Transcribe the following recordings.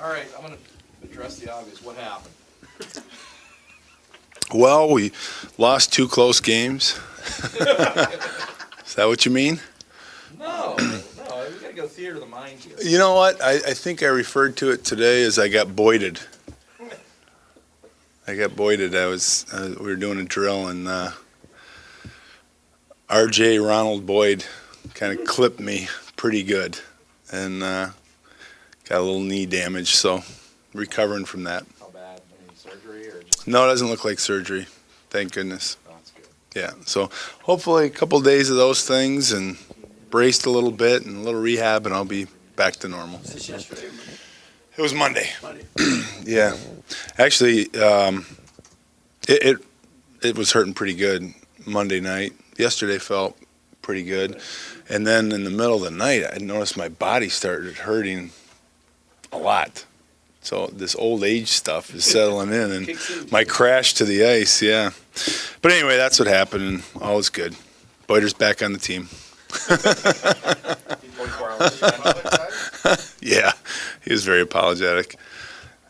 All right, I'm going to address the obvious. What happened? Well, we lost 2 close games. Is that what you mean? No, we got to go theater of the mind here. You know what? I think I referred to it today as I got boyded. We were doing a drill, and RJ Ronald Boyd kind of clipped me pretty good, and got a little knee damage, so recovering from that. How bad? Any surgery or just? No, it doesn't look like surgery. Thank goodness. Oh, that's good. Yeah, so hopefully a couple of days of those things and braced a little bit and a little rehab, and I'll be back to normal. Was this yesterday or Monday? It was Monday. Monday. Yeah, actually, it was hurting pretty good Monday night. Yesterday felt pretty good, and then in the middle of the night, I noticed my body started hurting a lot. So this old age stuff is settling in, and my crash to the ice, yeah. But anyway, that's what happened, and all is good. Boyder's back on the team. 24 hours. Yeah, he was very apologetic.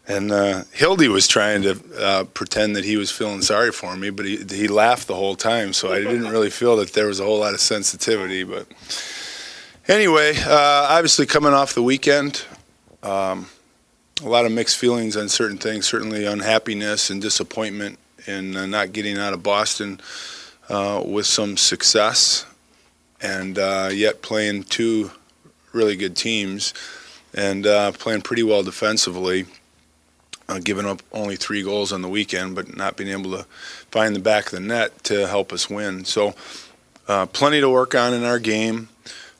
And Hildy was trying to pretend that he was feeling sorry for me, but he laughed the whole time, so I didn't really feel that there was a whole lot of sensitivity. But anyway, obviously coming off the weekend, a lot of mixed feelings on certain things, certainly unhappiness and disappointment in not getting out of Boston with some success, and yet playing 2 really good teams and playing pretty well defensively, giving up only 3 goals on the weekend, but not being able to find the back of the net to help us win. So plenty to work on in our game.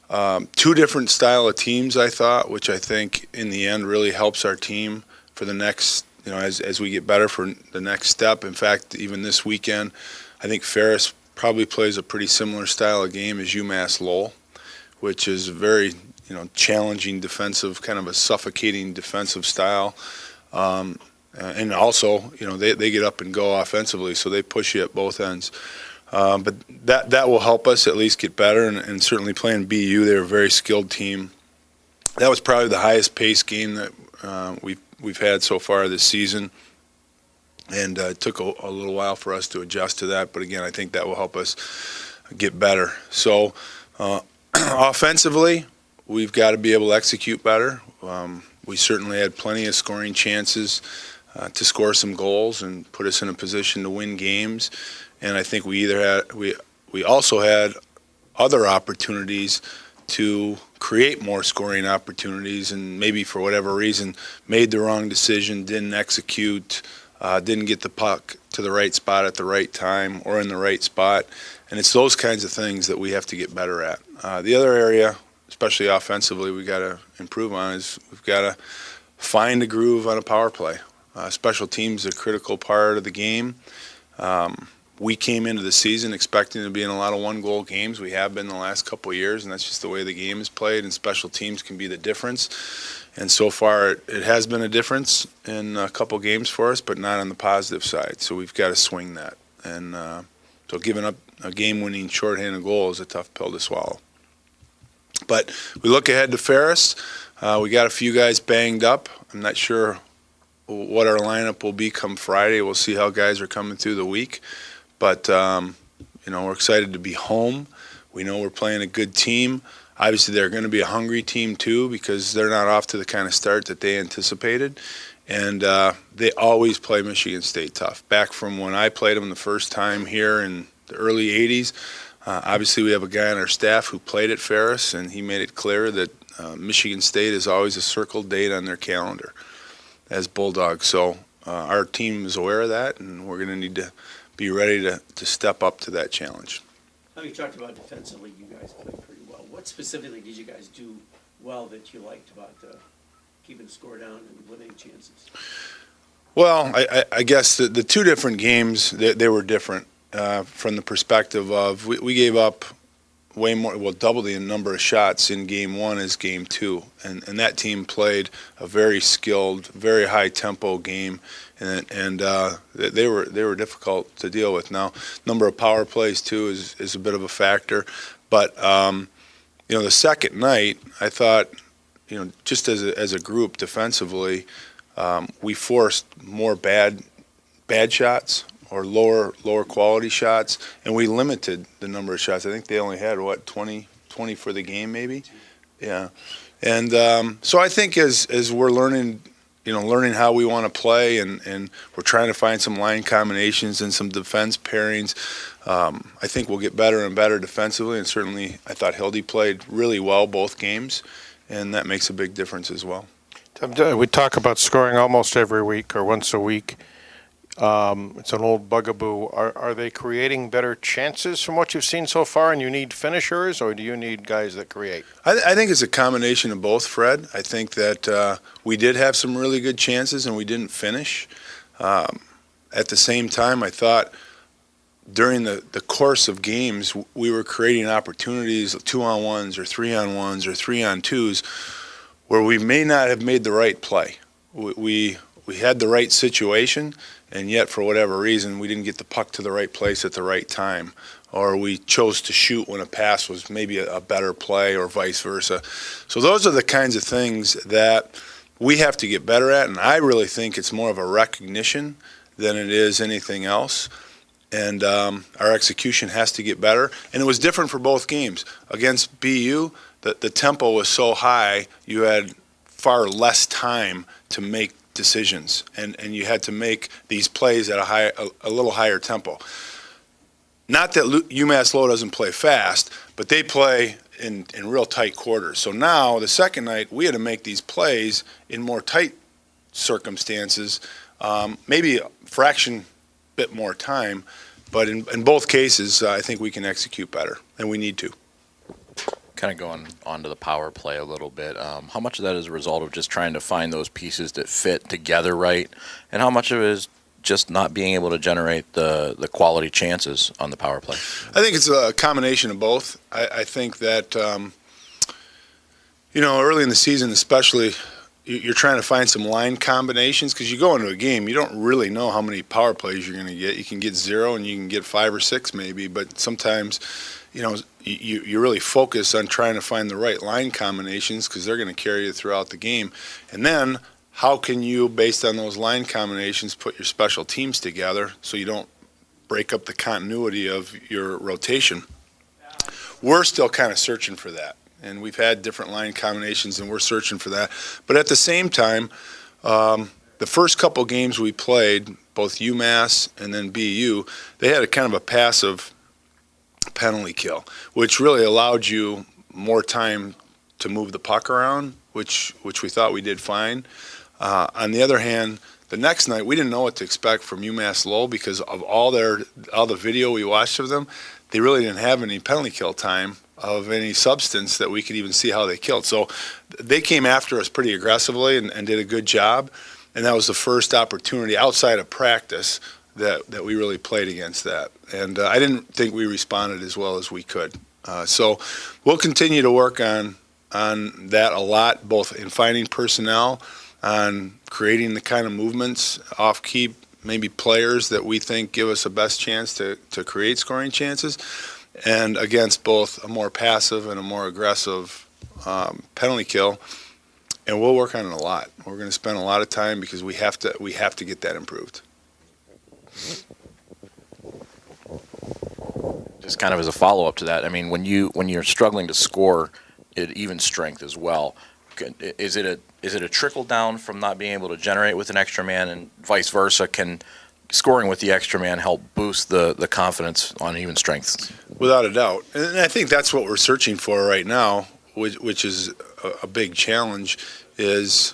2 different style of teams, I thought, which I think in the end really helps our team for the next, as we get better for the next step. In fact, even this weekend, I think Ferris probably plays a pretty similar style of game as UMass Lowell, which is very, challenging defensive, kind of a suffocating defensive style. And also, they get up and go offensively, so they push you at both ends. But that will help us at least get better, and certainly playing BU, they're a very skilled team. That was probably the highest paced game that we've had so far this season, and it took a little while for us to adjust to that. But again, I think that will help us get better. So offensively, we've got to be able to execute better. We certainly had plenty of scoring chances to score some goals and put us in a position to win games. And I think we also had other opportunities to create more scoring opportunities, and maybe for whatever reason made the wrong decision, didn't execute, didn't get the puck to the right spot at the right time or in the right spot. And it's those kinds of things that we have to get better at. The other area, especially offensively, we got to improve on is we've got to find a groove on a power play. Special teams is a critical part of the game. We came into the season expecting to be in a lot of 1-goal games. We have been the last couple of years, and that's just the way the game is played, and special teams can be the difference. And so far it has been a difference in a couple games for us, but not on the positive side. So we've got to swing that. And so giving up a game-winning shorthanded goal is a tough pill to swallow. But we look ahead to Ferris. We got a few guys banged up. I'm not sure what our lineup will be come Friday. We'll see how guys are coming through the week. But, we're excited to be home. We know we're playing a good team. Obviously, they're going to be a hungry team, too, because they're not off to the kind of start that they anticipated. And they always play Michigan State tough. Back from when I played them the first time here in the early 80s, obviously we have a guy on our staff who played at Ferris, and he made it clear that Michigan State is always a circled date on their calendar as Bulldogs. So our team is aware of that, and we're going to need to be ready to step up to that challenge. Now, you talked about defensively, you guys played pretty well. What specifically did you guys do well that you liked about keeping the score down and limiting chances? Well, I guess the 2 different games, they were different from the perspective of we gave up way more, double the number of shots in game 1 as game 2. And that team played a very skilled, very high-tempo game, and they were difficult to deal with. Now, number of power plays, too, is a bit of a factor. But, the second night, I thought, just as a group defensively, we forced more bad shots or lower quality shots, and we limited the number of shots. I think they only had 20 for the game, maybe. Yeah, and so I think as we're learning how we want to play, and we're trying to find some line combinations and some defense pairings. I think we'll get better and better defensively, and certainly I thought Hildy played really well both games, and that makes a big difference as well. We talk about scoring almost every week or once a week. It's an old bugaboo. Are they creating better chances from what you've seen so far, and you need finishers, or do you need guys that create? I think it's a combination of both, Fred. I think that we did have some really good chances, and we didn't finish. At the same time, I thought during the course of games, we were creating opportunities, 2-on-1s or 3-on-1s or 3-on-2s, where we may not have made the right play. We had the right situation, and yet for whatever reason, we didn't get the puck to the right place at the right time, or we chose to shoot when a pass was maybe a better play, or vice versa. So those are the kinds of things that we have to get better at, and I really think it's more of a recognition than it is anything else. And our execution has to get better. And it was different for both games. Against BU, the tempo was so high, you had far less time to make decisions, and you had to make these plays at a little higher tempo. Not that UMass Lowell doesn't play fast, but they play in real tight quarters. So now, the second night, we had to make these plays in more tight circumstances, maybe a fraction bit more time, but in both cases, I think we can execute better, and we need to. Kind of going on to the power play a little bit, how much of that is a result of just trying to find those pieces that fit together right, and how much of it is just not being able to generate the quality chances on the power play? I think it's a combination of both. I think that, early in the season especially, you're trying to find some line combinations, because you go into a game, you don't really know how many power plays you're going to get. You can get 0 and you can get 5 or 6 maybe, but sometimes, you really focus on trying to find the right line combinations, because they're going to carry you throughout the game. And then how can you, based on those line combinations, put your special teams together so you don't break up the continuity of your rotation? We're still kind of searching for that. And we've had different line combinations, and we're searching for that. But at the same time, the first couple games we played, both UMass and then BU, they had a kind of a passive penalty kill, which really allowed you more time to move the puck around, which we thought we did fine. On the other hand, the next night we didn't know what to expect from UMass Lowell, because of all the video we watched of them. They really didn't have any penalty kill time of any substance that we could even see how they killed. So they came after us pretty aggressively and did a good job. And that was the first opportunity outside of practice that we really played against that. And I didn't think we responded as well as we could. So we'll continue to work on that a lot, both in finding personnel, on creating the kind of movements, off-key, maybe players that we think give us the best chance to create scoring chances, and against both a more passive and a more aggressive penalty kill. And we'll work on it a lot. We're going to spend a lot of time, because we have to get that improved. Just kind of as a follow-up to that, I mean, when you're struggling to score at even strength as well, is it a trickle down from not being able to generate with an extra man, and vice versa? Can scoring with the extra man help boost the confidence on even strength? Without a doubt. And I think that's what we're searching for right now, which is a big challenge, is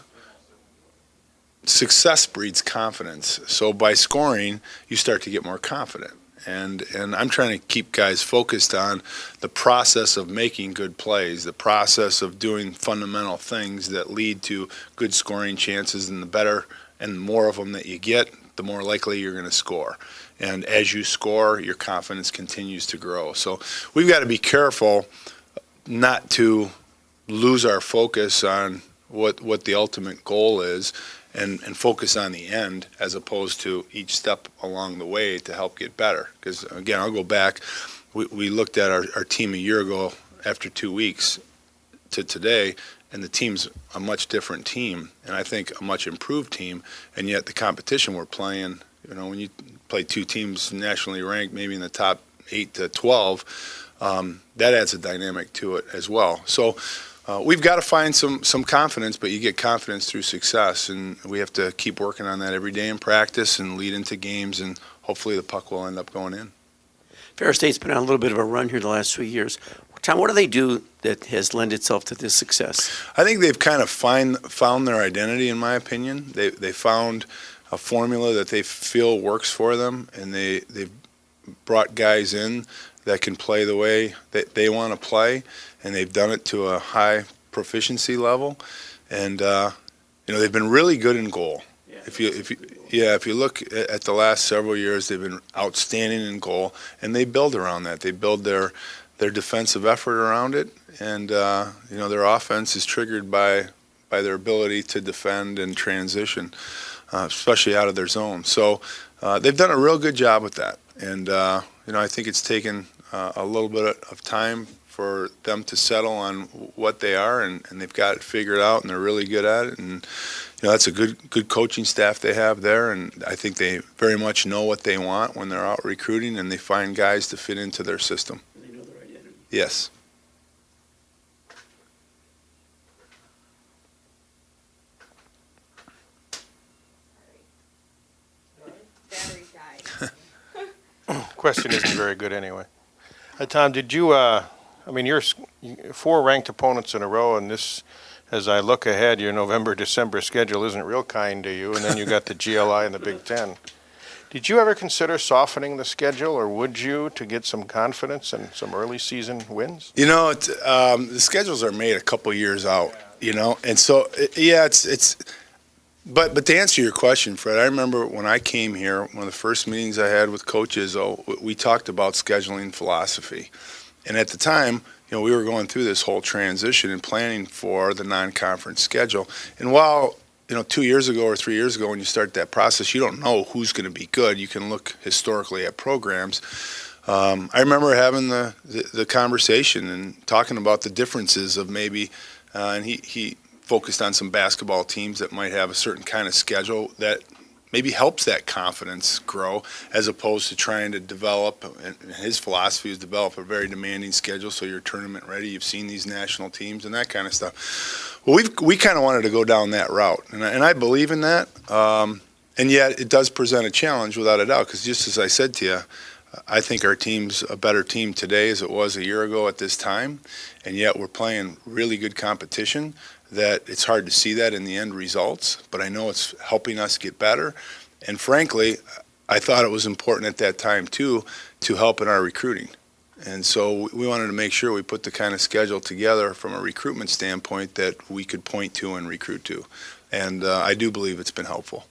success breeds confidence. So by scoring, you start to get more confident. And I'm trying to keep guys focused on the process of making good plays, the process of doing fundamental things that lead to good scoring chances, and the better and more of them that you get, the more likely you're going to score. And as you score, your confidence continues to grow. So we've got to be careful not to lose our focus on what the ultimate goal is, and focus on the end as opposed to each step along the way to help get better. Because, again, I'll go back. We looked at our team a year ago after 2 weeks. to today, and the team's a much different team, and I think a much improved team, and yet the competition we're playing, when you play two teams nationally ranked, maybe in the top 8 to 12, that adds a dynamic to it as well. So we've got to find some confidence, but you get confidence through success, and we have to keep working on that every day in practice and lead into games, and hopefully the puck will end up going in. Ferris State's been on a little bit of a run here the last 3 years. Tom, what do they do that has lent itself to this success? I think they've kind of found their identity, in my opinion. They found a formula that they feel works for them, and they've brought guys in that can play the way that they want to play, and they've done it to a high proficiency level. And they've been really good in goal. If you look at the last several years, they've been outstanding in goal, and they build around that. They build their defensive effort around it, and their offense is triggered by their ability to defend and transition, especially out of their zone. So they've done a real good job with that, and I think it's taken a little bit of time for them to settle on what they are, and they've got it figured out, and they're really good at it. And that's a good coaching staff they have there, and I think they very much know what they want when they're out recruiting, and they find guys to fit into their system. They know their identity. Yes. Battery died. Question isn't very good anyway. Tom, did you, you're 4 ranked opponents in a row, and this, as I look ahead, your November-December schedule isn't real kind to you, and then you got the GLI and the Big Ten. Did you ever consider softening the schedule, or would you, to get some confidence and some early season wins? The schedules are made a couple years out, and so, But to answer your question, Fred, I remember when I came here, one of the first meetings I had with Coach Izzo, we talked about scheduling philosophy. And at the time, we were going through this whole transition and planning for the non-conference schedule. And while, 2 years ago or 3 years ago when you start that process, you don't know who's going to be good. You can look historically at programs. I remember having the conversation and talking about the differences of maybe, and he focused on some basketball teams that might have a certain kind of schedule that maybe helps that confidence grow, as opposed to trying to develop, and his philosophy is develop a very demanding schedule so you're tournament ready. You've seen these national teams and that kind of stuff. Well, we kind of wanted to go down that route, and I believe in that, and yet it does present a challenge without a doubt, because just as I said to you, I think our team's a better team today as it was a year ago at this time, and yet we're playing really good competition that it's hard to see that in the end results, but I know it's helping us get better. And frankly, I thought it was important at that time too to help in our recruiting. And so we wanted to make sure we put the kind of schedule together from a recruitment standpoint that we could point to and recruit to. And I do believe it's been helpful.